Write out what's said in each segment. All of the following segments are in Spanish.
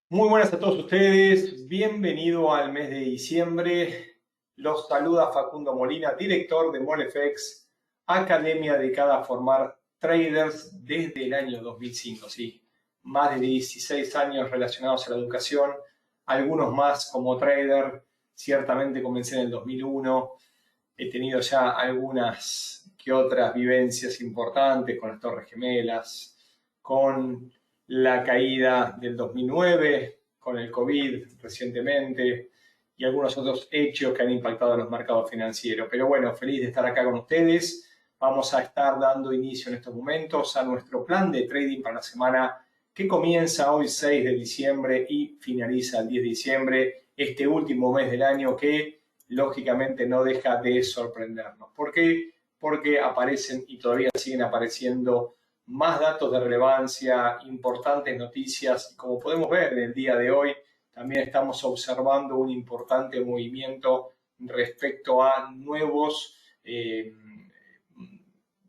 Muy buenas a todos ustedes, bienvenido al mes de diciembre. Los saluda Facundo Molina, director de MolFX, academia dedicada a formar traders desde el año 2005. Sí, más de 16 años relacionados a la educación, algunos más como trader. Ciertamente comencé en el 2001, he tenido ya algunas que otras vivencias importantes con las Torres Gemelas, con la caída del 2009, con el COVID recientemente y algunos otros hechos que han impactado a los mercados financieros. Pero bueno, feliz de estar acá con ustedes. Vamos a estar dando inicio en estos momentos a nuestro plan de trading para la semana que comienza hoy 6 de diciembre y finaliza el 10 de diciembre, este último mes del año que lógicamente no deja de sorprendernos. ¿Por qué? Porque aparecen y todavía siguen apareciendo más datos de relevancia, importantes noticias, y como podemos ver en el día de hoy, también estamos observando un importante movimiento respecto a nuevos,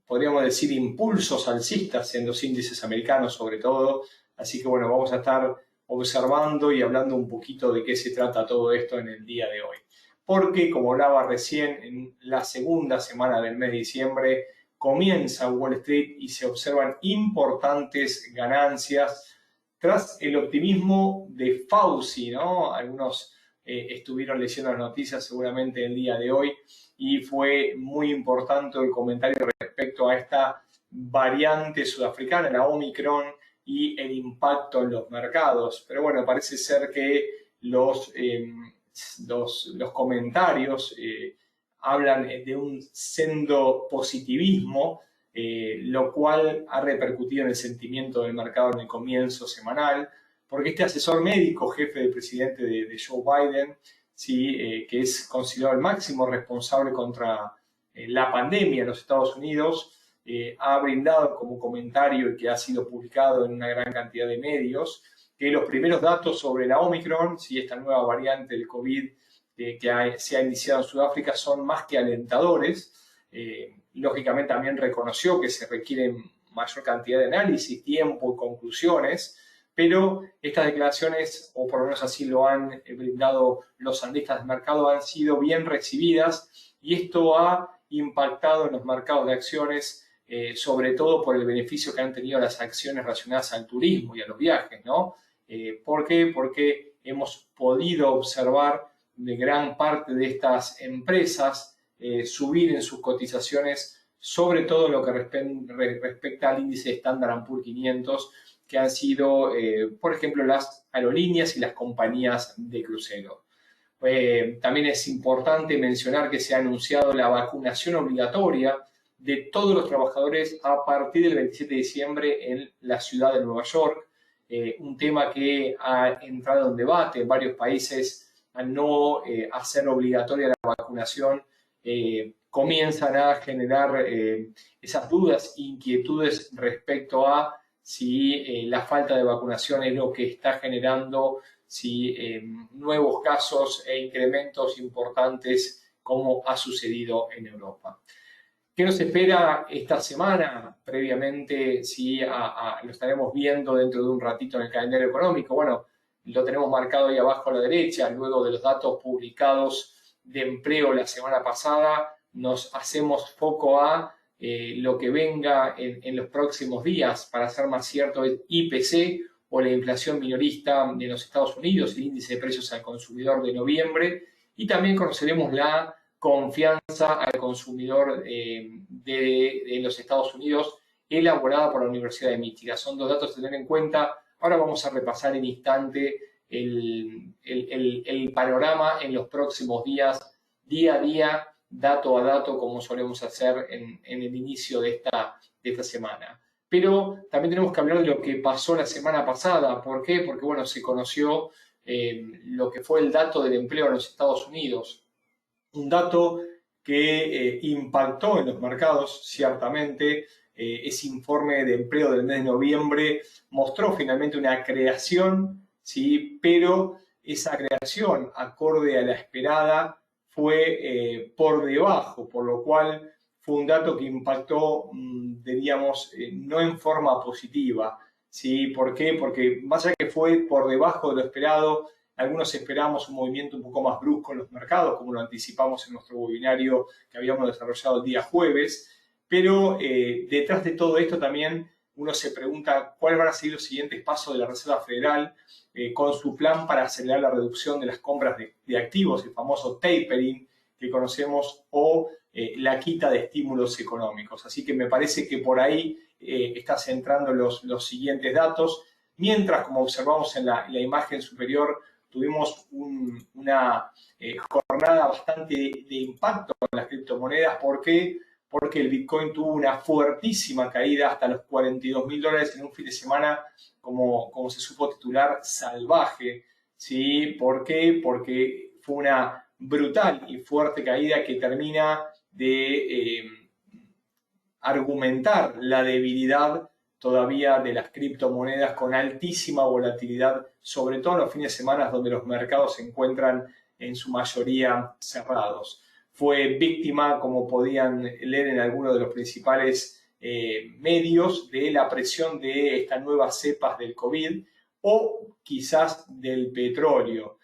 podríamos decir, impulsos alcistas en los índices americanos sobre todo. Así que bueno, vamos a estar observando y hablando un poquito de qué se trata todo esto en el día de hoy. Porque, como hablaba recién, en la segunda semana del mes de diciembre comienza Wall Street y se observan importantes ganancias tras el optimismo de Fauci, ¿no? Algunos estuvieron leyendo las noticias seguramente el día de hoy y fue muy importante el comentario respecto a esta variante sudafricana, la Omicron, y el impacto en los mercados. Pero bueno, parece ser que los comentarios hablan de un sendo positivismo, lo cual ha repercutido en el sentimiento del mercado en el comienzo semanal, porque este asesor médico, jefe del presidente de Joe Biden, ¿sí? Que es considerado el máximo responsable contra la pandemia en los Estados Unidos, ha brindado como comentario y que ha sido publicado en una gran cantidad de medios, que los primeros datos sobre la Omicron, ¿sí? Esta nueva variante del COVID se ha iniciado en Sudáfrica, son más que alentadores. Lógicamente también reconoció que se requiere mayor cantidad de análisis, tiempo y conclusiones, pero estas declaraciones, o por lo menos así lo han brindado los analistas del mercado, han sido bien recibidas y esto ha impactado en los mercados de acciones, sobre todo por el beneficio que han tenido las acciones relacionadas al turismo y a los viajes, ¿no? ¿Por qué? Porque hemos podido observar de gran parte de estas empresas subir en sus cotizaciones, sobre todo en lo que respecta al índice Standard Poor's 500, que han sido, por ejemplo, las aerolíneas y las compañías de crucero. También es importante mencionar que se ha anunciado la vacunación obligatoria de todos los trabajadores a partir del 27 de diciembre en la ciudad de Nueva York, un tema que ha entrado en debate en varios países. Al no hacer obligatoria la vacunación, comienzan a generar esas dudas e inquietudes respecto a si la falta de vacunación es lo que está generando si nuevos casos e incrementos importantes como ha sucedido en Europa. ¿Qué nos espera esta semana? Previamente, sí, lo estaremos viendo dentro de un ratito en el calendario económico. Bueno, lo tenemos marcado ahí abajo a la derecha, luego de los datos publicados de empleo la semana pasada, nos hacemos foco a lo que venga en los próximos días. Para ser más cierto, es IPC o la inflación minorista de los Estados Unidos, el índice de precios al consumidor de noviembre, y también conoceremos la confianza al consumidor de los Estados Unidos, elaborada por la Universidad de Michigan. Son dos datos a tener en cuenta. Ahora vamos a repasar en instante el panorama en los próximos días, día a día, dato a dato, como solemos hacer en el inicio de esta semana. Pero también tenemos que hablar de lo que pasó la semana pasada. ¿Por qué? Porque, bueno, se conoció lo que fue el dato del empleo en los Estados Unidos. Un dato que impactó en los mercados, ciertamente. Ese informe de empleo del mes de noviembre mostró finalmente una creación, ¿sí? Pero esa creación, acorde a la esperada, fue por debajo, por lo cual fue un dato que impactó, diríamos, no en forma positiva. ¿Sí? ¿Por qué? Porque más allá que fue por debajo de lo esperado, algunos esperábamos un movimiento un poco más brusco en los mercados, como lo anticipamos en nuestro webinario que habíamos desarrollado el día jueves, pero detrás de todo esto también uno se pregunta cuáles van a ser los siguientes pasos de la Reserva Federal con su plan para acelerar la reducción de las compras de activos, el famoso tapering que conocemos, o la quita de estímulos económicos. Así que me parece que por ahí está centrando los siguientes datos, mientras, como observamos en la imagen superior, tuvimos una jornada bastante de impacto en las criptomonedas. ¿Por qué? Porque el Bitcoin tuvo una fuertísima caída hasta los $42.000 en un fin de semana, como se supo titular, salvaje. ¿Sí? ¿Por qué? Porque fue una brutal y fuerte caída que termina de argumentar la debilidad todavía de las criptomonedas con altísima volatilidad, sobre todo en los fines de semana donde los mercados se encuentran en su mayoría cerrados. Fue víctima, como podían leer en algunos de los principales medios, de la presión de estas nuevas cepas del COVID o quizás del petróleo.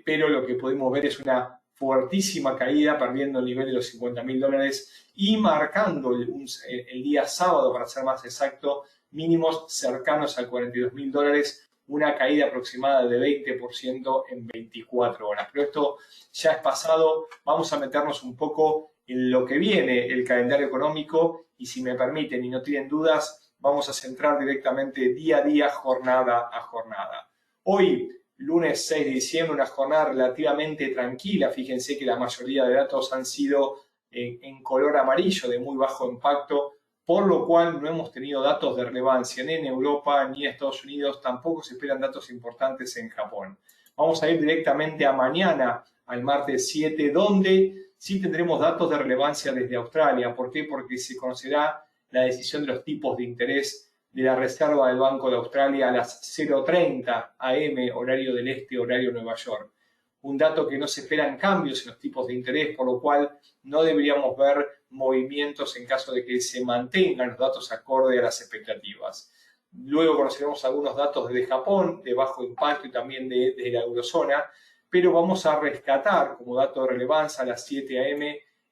Pero lo que pudimos ver es una fuertísima caída, perdiendo el nivel de los $50.000 y marcando el día sábado, para ser más exacto, mínimos cercanos a $42.000, una caída aproximada de 20% en 24 horas. Pero esto ya es pasado, vamos a meternos un poco en lo que viene, el calendario económico, y si me permiten y no tienen dudas, vamos a centrar directamente día a día, jornada a jornada. Hoy, lunes 6 de diciembre, una jornada relativamente tranquila. Fíjense que la mayoría de datos han sido en color amarillo, de muy bajo impacto, por lo cual no hemos tenido datos de relevancia ni en Europa ni en Estados Unidos, tampoco se esperan datos importantes en Japón. Vamos a ir directamente a mañana, al martes 7, donde sí tendremos datos de relevancia desde Australia. ¿Por qué? Porque se conocerá la decisión de los tipos de interés de la Reserva del Banco de Australia a las 0:30 am, horario del este, horario Nueva York. Un dato que no se esperan cambios en los tipos de interés, por lo cual no deberíamos ver movimientos en caso de que se mantengan los datos acorde a las expectativas. Luego conoceremos algunos datos de Japón, de bajo impacto y también de la eurozona, pero vamos a rescatar como dato de relevancia a las 7 am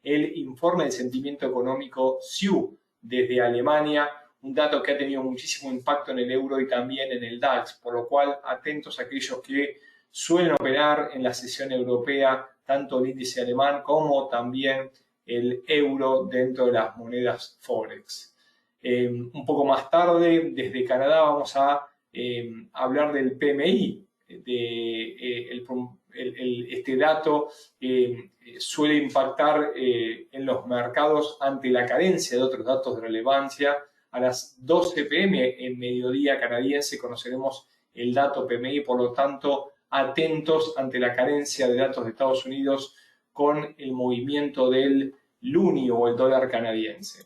el informe de sentimiento económico SIU desde Alemania, un dato que ha tenido muchísimo impacto en el euro y también en el DAX, por lo cual atentos a aquellos que suelen operar en la sesión europea, tanto el índice alemán como también el euro dentro de las monedas Forex. Un poco más tarde, desde Canadá, vamos a hablar del PMI. Este dato suele impactar en los mercados ante la carencia de otros datos de relevancia. A las 12 p.m. en mediodía canadiense conoceremos el dato PMI, por lo tanto, atentos ante la carencia de datos de Estados Unidos con el movimiento del luni o el dólar canadiense.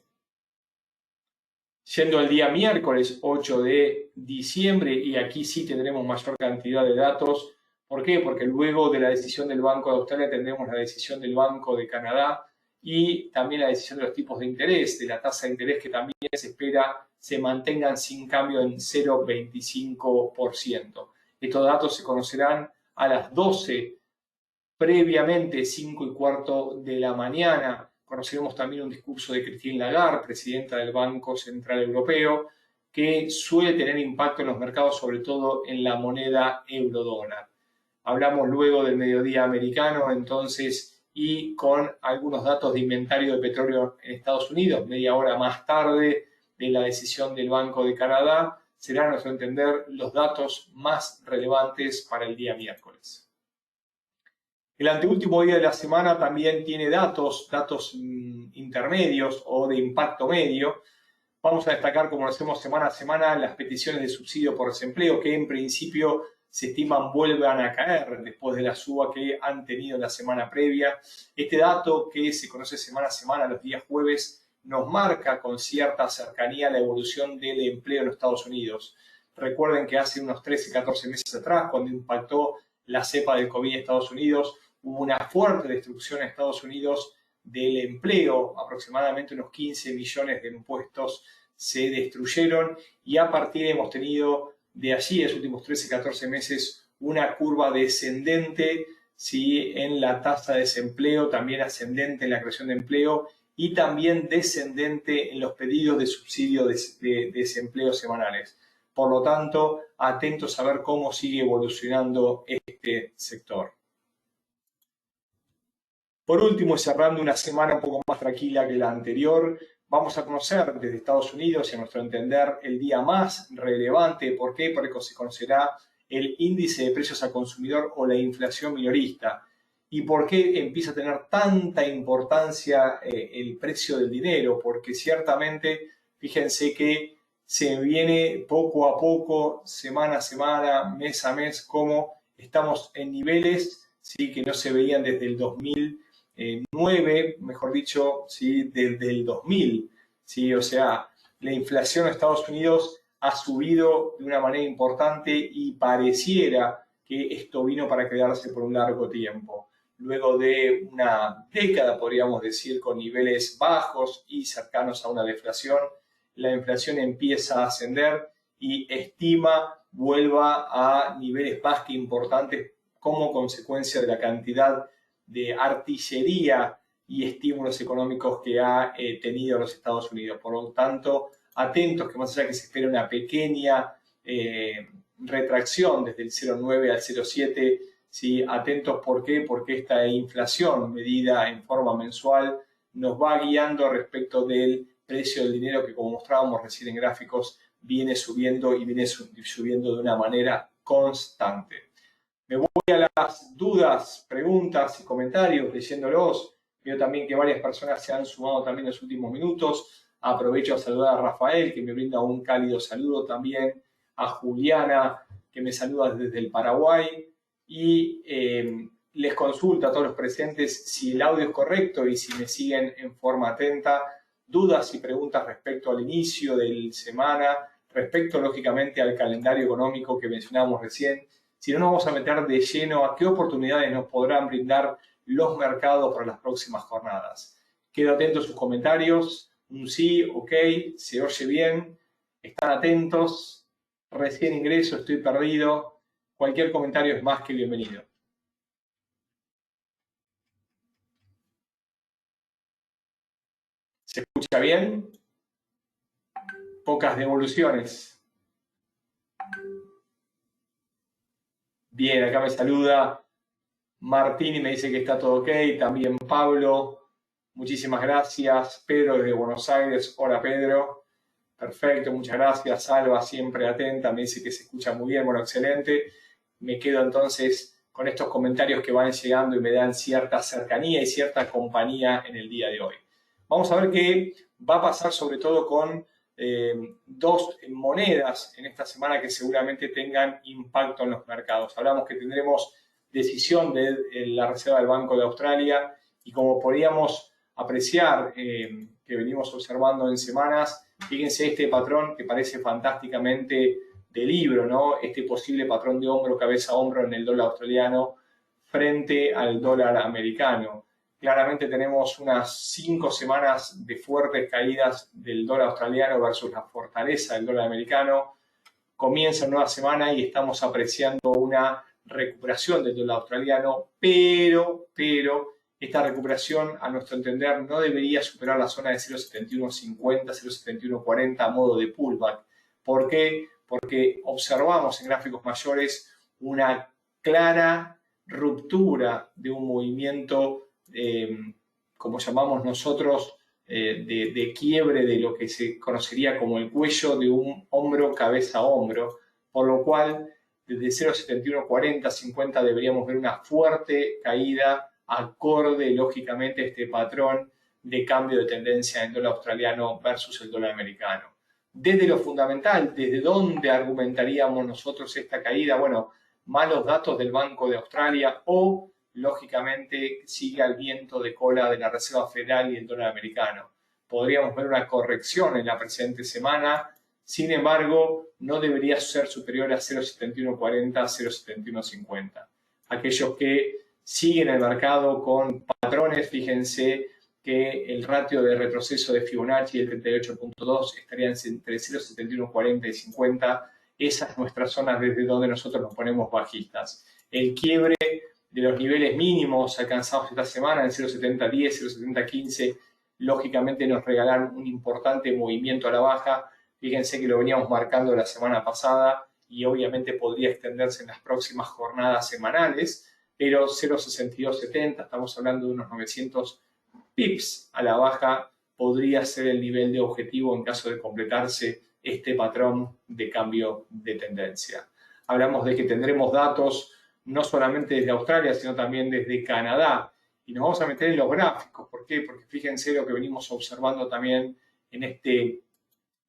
Yendo al día miércoles 8 de diciembre, y aquí sí tendremos mayor cantidad de datos. ¿Por qué? Porque luego de la decisión del Banco de Australia tendremos la decisión del Banco de Canadá y también la decisión de los tipos de interés, de la tasa de interés que también se espera se mantengan sin cambio en 0,25%. Estos datos se conocerán a las 12, previamente 5:15 de la mañana. Conoceremos también un discurso de Christine Lagarde, presidenta del Banco Central Europeo, que suele tener impacto en los mercados, sobre todo en la moneda euro-dólar. Hablamos luego del mediodía americano, entonces, y con algunos datos de inventario de petróleo en Estados Unidos, media hora más tarde de la decisión del Banco de Canadá, serán, a nuestro entender, los datos más relevantes para el día miércoles. El anteúltimo día de la semana también tiene datos intermedios o de impacto medio. Vamos a destacar, como lo hacemos semana a semana, las peticiones de subsidio por desempleo, que en principio se estiman vuelvan a caer después de la suba que han tenido en la semana previa. Este dato, que se conoce semana a semana los días jueves, nos marca con cierta cercanía la evolución del empleo en los Estados Unidos. Recuerden que hace unos 13, 14 meses atrás, cuando impactó la cepa del COVID en Estados Unidos, hubo una fuerte destrucción en Estados Unidos del empleo, aproximadamente unos 15 millones de puestos se destruyeron y a partir hemos tenido de allí, en los últimos 13, 14 meses, una curva descendente, ¿sí?, en la tasa de desempleo, también ascendente en la creación de empleo y también descendente en los pedidos de subsidio de desempleo semanales. Por lo tanto, atentos a ver cómo sigue evolucionando este sector. Por último, cerrando una semana un poco más tranquila que la anterior, vamos a conocer desde Estados Unidos, y a nuestro entender, el día más relevante. ¿Por qué? Porque se conocerá el índice de precios al consumidor o la inflación minorista. ¿Y por qué empieza a tener tanta importancia el precio del dinero? Porque ciertamente, fíjense que se viene poco a poco, semana a semana, mes a mes, como estamos en niveles, ¿sí?, que no se veían desde el 2009, mejor dicho, ¿sí?, desde el 2000, ¿sí? O sea, la inflación en Estados Unidos ha subido de una manera importante y pareciera que esto vino para quedarse por un largo tiempo. Luego de una década, podríamos decir, con niveles bajos y cercanos a una deflación, la inflación empieza a ascender y estima vuelva a niveles más que importantes como consecuencia de la cantidad de artillería y estímulos económicos que ha tenido los Estados Unidos. Por lo tanto, atentos que más allá que se espera una pequeña retracción desde el 0,9 al 0,7, ¿sí?, atentos. ¿Por qué? Porque esta inflación medida en forma mensual nos va guiando respecto del precio del dinero que, como mostrábamos recién en gráficos, viene subiendo y viene subiendo de una manera constante. Me voy a las dudas, preguntas y comentarios leyéndolos. Veo también que varias personas se han sumado también en los últimos minutos. Aprovecho a saludar a Rafael, que me brinda un cálido saludo también, a Juliana, que me saluda desde el Paraguay, y les consulto a todos los presentes si el audio es correcto y si me siguen en forma atenta. Dudas y preguntas respecto al inicio de la semana, respecto lógicamente al calendario económico que mencionábamos recién. Si no, nos vamos a meter de lleno a qué oportunidades nos podrán brindar los mercados para las próximas jornadas. Quedo atento a sus comentarios. Un sí, ok, se oye bien, están atentos, recién ingreso, estoy perdido. Cualquier comentario es más que bienvenido. ¿Se escucha bien? Pocas devoluciones. Bien, acá me saluda Martín y me dice que está todo ok. También Pablo, muchísimas gracias. Pedro desde Buenos Aires, hola Pedro. Perfecto, muchas gracias. Salva, siempre atenta, me dice que se escucha muy bien. Bueno, excelente. Me quedo entonces con estos comentarios que van llegando y me dan cierta cercanía y cierta compañía en el día de hoy. Vamos a ver qué va a pasar sobre todo con dos monedas en esta semana que seguramente tengan impacto en los mercados. Hablamos que tendremos decisión de la Reserva del Banco de Australia y como podíamos apreciar que venimos observando en semanas, fíjense este patrón que parece fantásticamente de libro, ¿no? Este posible patrón de hombro, cabeza a hombro en el dólar australiano frente al dólar americano. Claramente tenemos unas 5 semanas de fuertes caídas del dólar australiano versus la fortaleza del dólar americano. Comienza una nueva semana y estamos apreciando una recuperación del dólar australiano, pero esta recuperación, a nuestro entender, no debería superar la zona de 0,7150, 0,7140 a modo de pullback. ¿Por qué? Porque observamos en gráficos mayores una clara ruptura de un movimiento, como llamamos nosotros, de quiebre de lo que se conocería como el cuello de un hombro cabeza a hombro, por lo cual desde 0,7140, 50 deberíamos ver una fuerte caída acorde lógicamente a este patrón de cambio de tendencia en dólar australiano versus el dólar americano. Desde lo fundamental, ¿desde dónde argumentaríamos nosotros esta caída? Bueno, malos datos del Banco de Australia o, lógicamente, sigue al viento de cola de la Reserva Federal y el dólar americano. Podríamos ver una corrección en la presente semana, sin embargo, no debería ser superior a 0,7140, 0,7150. Aquellos que siguen el mercado con patrones, fíjense que el ratio de retroceso de Fibonacci del 38.2 estaría entre 0,71, 40 y 50. Esa es nuestra zona desde donde nosotros nos ponemos bajistas. El quiebre de los niveles mínimos alcanzados esta semana en 0,7010, 0,7015, lógicamente nos regalaron un importante movimiento a la baja. Fíjense que lo veníamos marcando la semana pasada y obviamente podría extenderse en las próximas jornadas semanales, pero 0,6270, estamos hablando de unos 900 pips a la baja, podría ser el nivel de objetivo en caso de completarse este patrón de cambio de tendencia. Hablamos de que tendremos datos no solamente desde Australia, sino también desde Canadá. Y nos vamos a meter en los gráficos. ¿Por qué? Porque fíjense lo que venimos observando también en este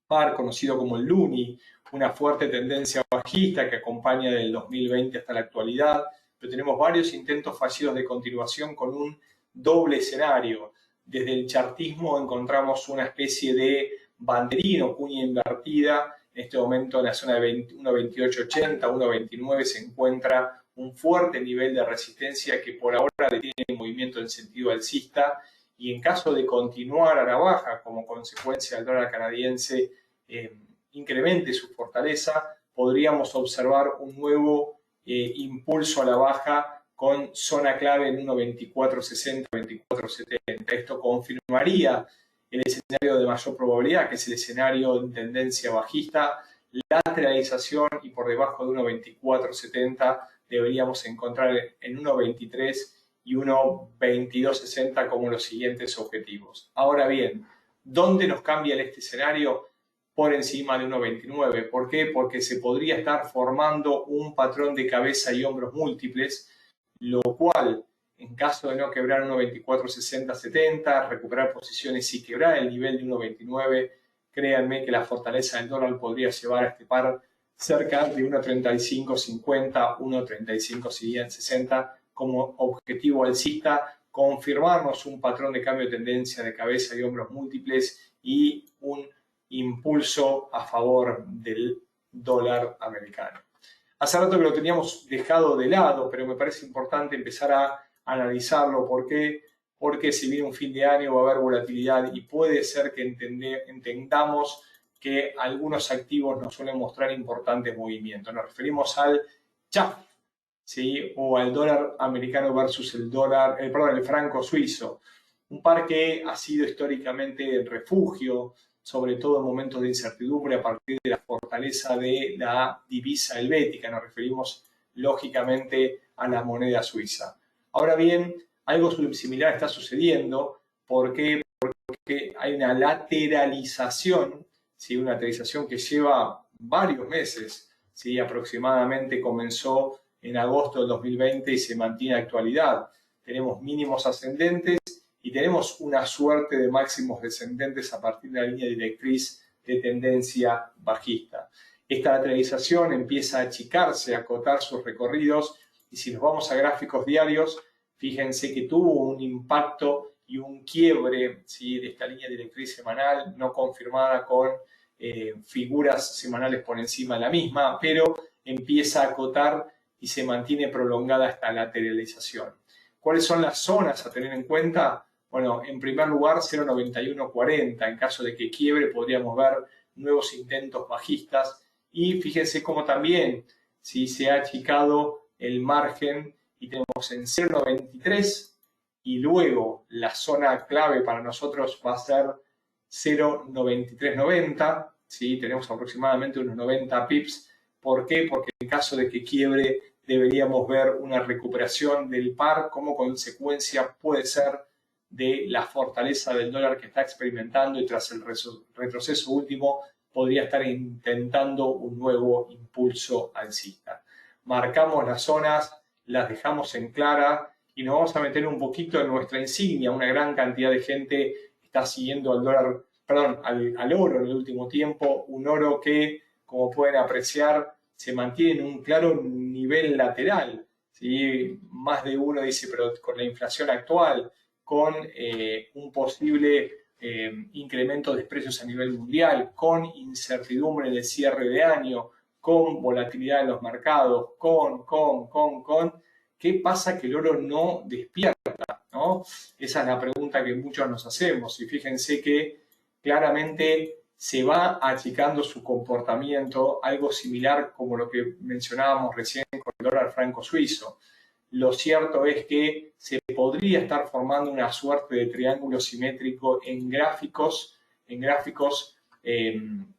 par conocido como el Luni, una fuerte tendencia bajista que acompaña del 2020 hasta la actualidad, pero tenemos varios intentos fallidos de continuación con un doble escenario. Desde el chartismo encontramos una especie de banderín o cuña invertida. En este momento en la zona de 1.2880, 1.29 se encuentra un fuerte nivel de resistencia que por ahora detiene el movimiento en sentido alcista, y en caso de continuar a la baja como consecuencia del dólar canadiense incremente su fortaleza, podríamos observar un nuevo impulso a la baja con zona clave en 1.2460, 2470. Esto confirmaría el escenario de mayor probabilidad, que es el escenario de tendencia bajista, lateralización, y por debajo de 1.2470 deberíamos encontrar en 1.23 y 1.2260 como los siguientes objetivos. Ahora bien, ¿dónde nos cambia este escenario? Por encima de 1.29. ¿Por qué? Porque se podría estar formando un patrón de cabeza y hombros múltiples, lo cual, en caso de no quebrar 1.2460, 70, recuperar posiciones y quebrar el nivel de 1.29, créanme que la fortaleza del dólar podría llevar a este par cerca de 1.3550, 1.3560 como objetivo alcista, confirmarnos un patrón de cambio de tendencia de cabeza y hombros múltiples y un impulso a favor del dólar americano. Hace rato que lo teníamos dejado de lado, pero me parece importante empezar a analizarlo. ¿Por qué? Porque si viene un fin de año va a haber volatilidad y puede ser que entendamos que algunos activos nos suelen mostrar importantes movimientos. Nos referimos al CHF, ¿sí? O al dólar americano versus el franco suizo. Un par que ha sido históricamente refugio, sobre todo en momentos de incertidumbre, a partir de la fortaleza de la divisa helvética. Nos referimos lógicamente a la moneda suiza. Ahora bien, algo similar está sucediendo. ¿Por qué? Porque hay una lateralización, ¿sí? Una lateralización que lleva varios meses, ¿sí? Aproximadamente comenzó en agosto del 2020 y se mantiene en la actualidad. Tenemos mínimos ascendentes y tenemos una suerte de máximos descendentes a partir de la línea directriz de tendencia bajista. Esta lateralización empieza a achicarse, a acotar sus recorridos, y si nos vamos a gráficos diarios, fíjense que tuvo un impacto y un quiebre, ¿sí? De esta línea directriz semanal no confirmada con figuras semanales por encima de la misma, pero empieza a acotar y se mantiene prolongada esta lateralización. ¿Cuáles son las zonas a tener en cuenta? Bueno, en primer lugar, 0.9140. En caso de que quiebre, podríamos ver nuevos intentos bajistas. Y fíjense cómo también se ha achicado el margen y tenemos en 0.93, y luego la zona clave para nosotros va a ser 0.9390. ¿Sí? Tenemos aproximadamente unos 90 pips. ¿Por qué? Porque en caso de que quiebre, deberíamos ver una recuperación del par como consecuencia, puede ser, de la fortaleza del dólar que está experimentando, y tras el retroceso último podría estar intentando un nuevo impulso alcista. Marcamos las zonas, las dejamos en clara y nos vamos a meter un poquito en nuestra insignia. Una gran cantidad de gente está siguiendo al dólar, perdón, al oro en el último tiempo, un oro que, como pueden apreciar, se mantiene en un claro nivel lateral, ¿sí? Más de uno dice, pero con la inflación actual, con un posible incremento de precios a nivel mundial, con incertidumbre en el cierre de año, con volatilidad en los mercados, ¿qué pasa que el oro no despierta? ¿No? ¿no? Esa es la pregunta que muchos nos hacemos. Y fíjense que claramente se va achicando su comportamiento, algo similar como lo que mencionábamos recién con el dólar franco suizo. Lo cierto es que se podría estar formando una suerte de triángulo simétrico en gráficos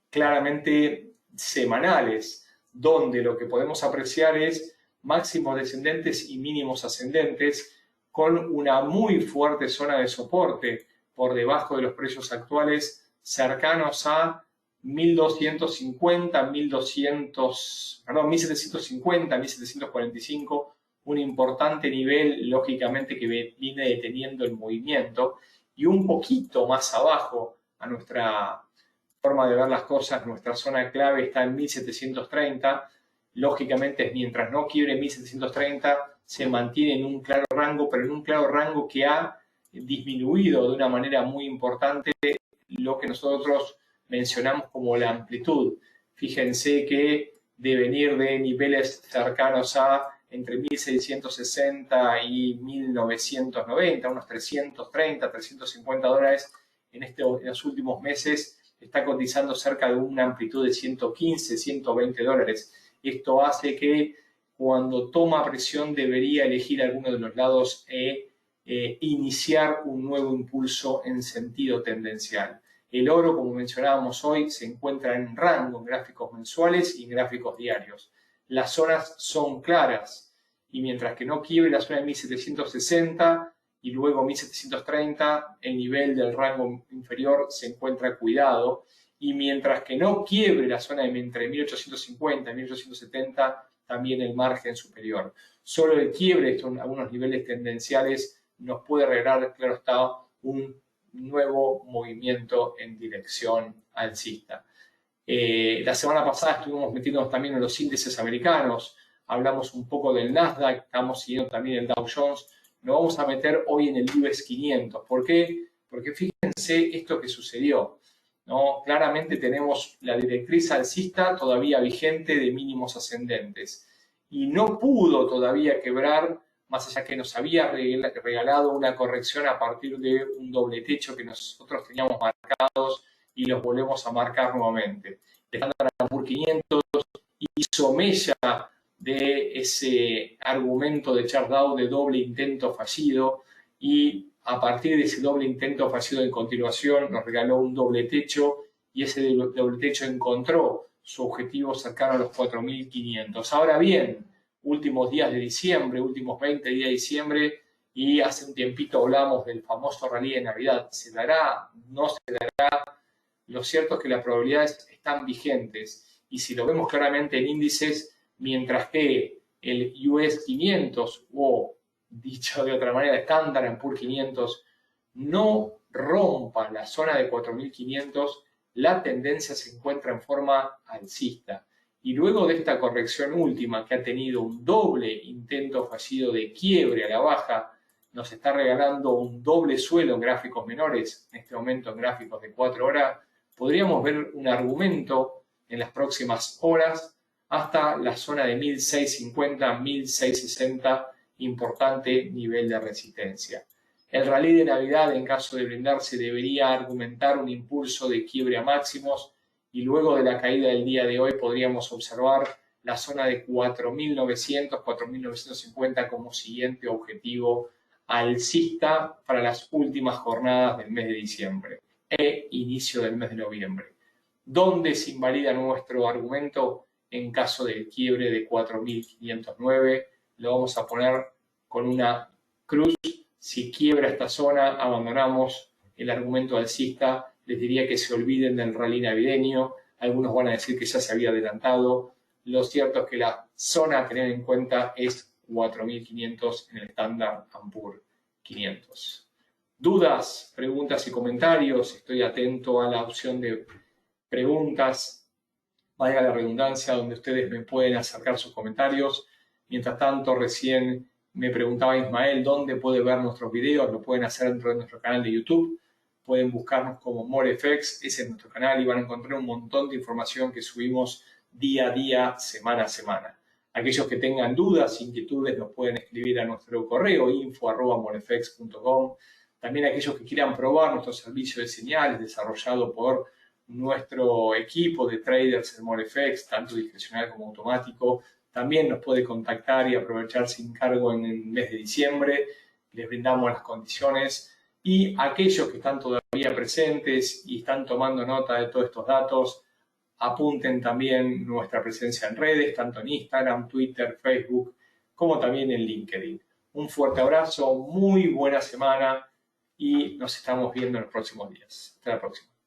claramente semanales, donde lo que podemos apreciar es máximos descendentes y mínimos ascendentes con una muy fuerte zona de soporte por debajo de los precios actuales, cercanos a 1250, 1750, 1745, un importante nivel, lógicamente, que viene deteniendo el movimiento, y un poquito más abajo, a nuestra forma de ver las cosas, nuestra zona clave está en 1730. Lógicamente, mientras no quiebre 1730, se mantiene en un claro rango, pero en un claro rango que ha disminuido de una manera muy importante lo que nosotros mencionamos como la amplitud. Fíjense que de venir de niveles cercanos a entre 1660 y 1990, unos 330, 350 dólares en los últimos meses, está cotizando cerca de una amplitud de 115, 120 dólares. Esto hace que cuando toma presión debería elegir alguno de los lados e iniciar un nuevo impulso en sentido tendencial. El oro, como mencionábamos hoy, se encuentra en rango en gráficos mensuales y en gráficos diarios. Las zonas son claras y mientras que no quiebre la zona de 1760 y luego 1730, el nivel del rango inferior se encuentra cuidado, y mientras que no quiebre la zona de entre 1850 y 1870, también el margen superior. Solo el quiebre de algunos niveles tendenciales nos puede regalar, claro está, un nuevo movimiento en dirección alcista. La semana pasada estuvimos metiéndonos también en los índices americanos, hablamos un poco del Nasdaq, estamos siguiendo también el Dow Jones. Nos vamos a meter hoy en el US 500. ¿Por qué? Porque fíjense esto que sucedió, ¿no? Claramente tenemos la directriz alcista todavía vigente de mínimos ascendentes y no pudo todavía quebrar, más allá que nos había regalado una corrección a partir de un doble techo que nosotros teníamos marcados y los volvemos a marcar nuevamente. El Standard & Poor's 500 hizo mella de ese argumento de Charles Dow de doble intento fallido, y a partir de ese doble intento fallido en continuación nos regaló un doble techo, y ese doble techo encontró su objetivo cercano a los 4.500. Ahora bien, últimos días de diciembre, últimos 20 días de diciembre, y hace un tiempito hablamos del famoso rally de Navidad. ¿Se dará? ¿No se dará? Lo cierto es que las probabilidades están vigentes, y si lo vemos claramente en índices, mientras que el US 500, o dicho de otra manera, Standard & Poor's 500, no rompa la zona de 4.500, la tendencia se encuentra en forma alcista. Y luego de esta corrección última, que ha tenido un doble intento fallido de quiebre a la baja, nos está regalando un doble suelo en gráficos menores, en este momento en gráficos de 4 horas, podríamos ver un argumento en las próximas horas hasta la zona de 1650, 1660, importante nivel de resistencia. El rally de Navidad, en caso de brindarse, debería argumentar un impulso de quiebre a máximos, y luego de la caída del día de hoy podríamos observar la zona de 4.900, 4.950 como siguiente objetivo alcista para las últimas jornadas del mes de diciembre e inicio del mes de noviembre. ¿Dónde se invalida nuestro argumento? En caso del quiebre de 4.509, lo vamos a poner con una cruz. Si quiebra esta zona, abandonamos el argumento alcista. Les diría que se olviden del rally navideño. Algunos van a decir que ya se había adelantado. Lo cierto es que la zona a tener en cuenta es 4.500 en el Standard & Poor's 500. ¿Dudas, preguntas y comentarios? Estoy atento a la opción de preguntas, valga la redundancia, donde ustedes me pueden acercar sus comentarios. Mientras tanto, recién me preguntaba Ismael dónde puede ver nuestros videos. Lo pueden hacer dentro de nuestro canal de YouTube. Pueden buscarnos como MoreFX, ese es nuestro canal, y van a encontrar un montón de información que subimos día a día, semana a semana. Aquellos que tengan dudas, inquietudes, nos pueden escribir a nuestro correo info@molefex.com. También aquellos que quieran probar nuestro servicio de señales desarrollado por nuestro equipo de traders en Molefex, tanto discrecional como automático, también nos puede contactar y aprovechar sin cargo en el mes de diciembre. Les brindamos las condiciones. Y aquellos que están todavía presentes y están tomando nota de todos estos datos, apunten también nuestra presencia en redes, tanto en Instagram, Twitter, Facebook, como también en LinkedIn. Un fuerte abrazo, muy buena semana y nos estamos viendo en los próximos días. Hasta la próxima.